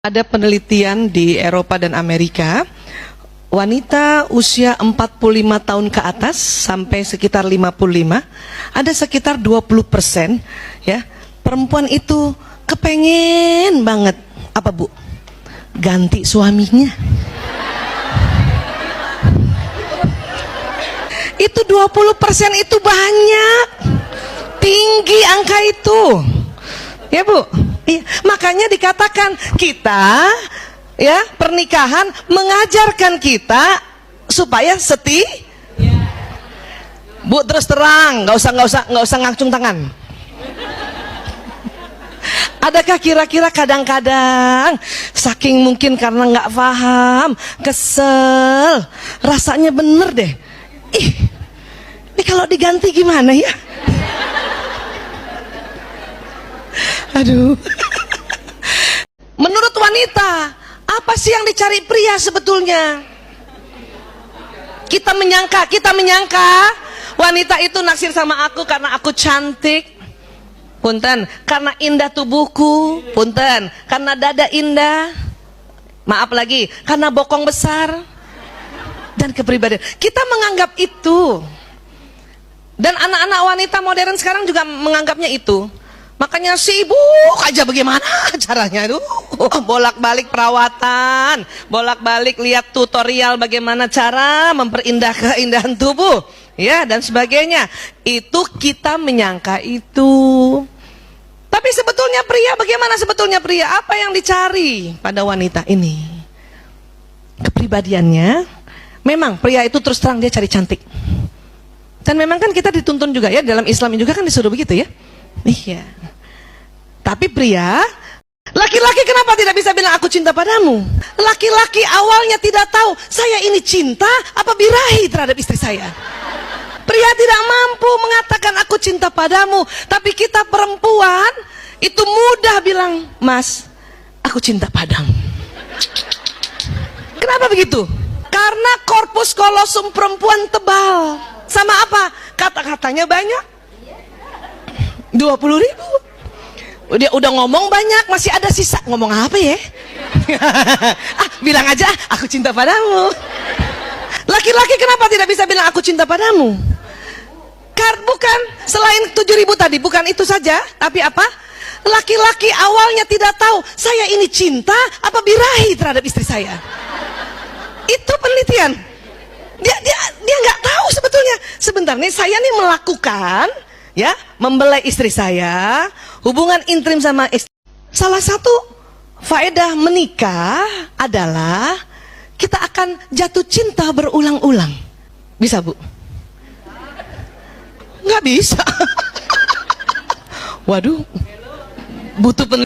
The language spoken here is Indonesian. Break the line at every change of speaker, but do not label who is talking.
Ada penelitian di Eropa dan Amerika, wanita usia 45 tahun ke atas sampai sekitar 55, ada sekitar 20% ya, perempuan itu kepengen banget, apa Bu? Ganti suaminya. Itu 20% itu banyak, tinggi angka itu. Ya Bu? Iya, makanya dikatakan kita ya pernikahan mengajarkan kita supaya Bu, terus terang, nggak usah ngacung tangan. Adakah kira-kira kadang-kadang saking mungkin karena nggak paham, kesel, rasanya bener deh. Ih, ini kalau diganti gimana ya? Aduh. Menurut wanita, apa sih yang dicari pria sebetulnya? Kita menyangka wanita itu naksir sama aku karena aku cantik, punten, karena indah tubuhku, punten, karena dada indah, maaf lagi, karena bokong besar, dan kepribadian. Kita menganggap itu. Dan anak-anak wanita modern sekarang juga menganggapnya itu. Makanya sibuk aja bagaimana caranya, bolak-balik perawatan, bolak-balik lihat tutorial bagaimana cara memperindah keindahan tubuh, ya, dan sebagainya. Itu kita menyangka itu. Tapi sebetulnya pria, bagaimana sebetulnya pria? Apa yang dicari pada wanita ini? Kepribadiannya. Memang pria itu terus terang dia cari cantik. Dan memang kan kita dituntun juga ya, dalam Islam juga kan disuruh begitu ya. Iya. Tapi pria, laki-laki kenapa tidak bisa bilang aku cinta padamu? Laki-laki awalnya tidak tahu saya ini cinta apa birahi terhadap istri saya. Pria tidak mampu mengatakan aku cinta padamu, tapi kita perempuan itu mudah bilang, Mas, aku cinta padamu. Kenapa begitu? Karena korpus kolosum perempuan tebal. Sama apa? Kata-katanya banyak. 20.000. Dia udah ngomong banyak, masih ada sisa. Ngomong apa ya? Bilang aja, aku cinta padamu. Laki-laki kenapa tidak bisa bilang aku cinta padamu? Bukan, selain 7.000 tadi, bukan itu saja. Tapi apa? Laki-laki awalnya tidak tahu saya ini cinta apa birahi terhadap istri saya. Itu penelitian. Dia nggak tahu sebetulnya. Sebentar nih, saya nih melakukan ya, membelai istri saya, hubungan intim sama istri. Salah satu faedah menikah adalah kita akan jatuh cinta berulang-ulang. Bisa Bu? Nggak bisa. Waduh, butuh penelitian.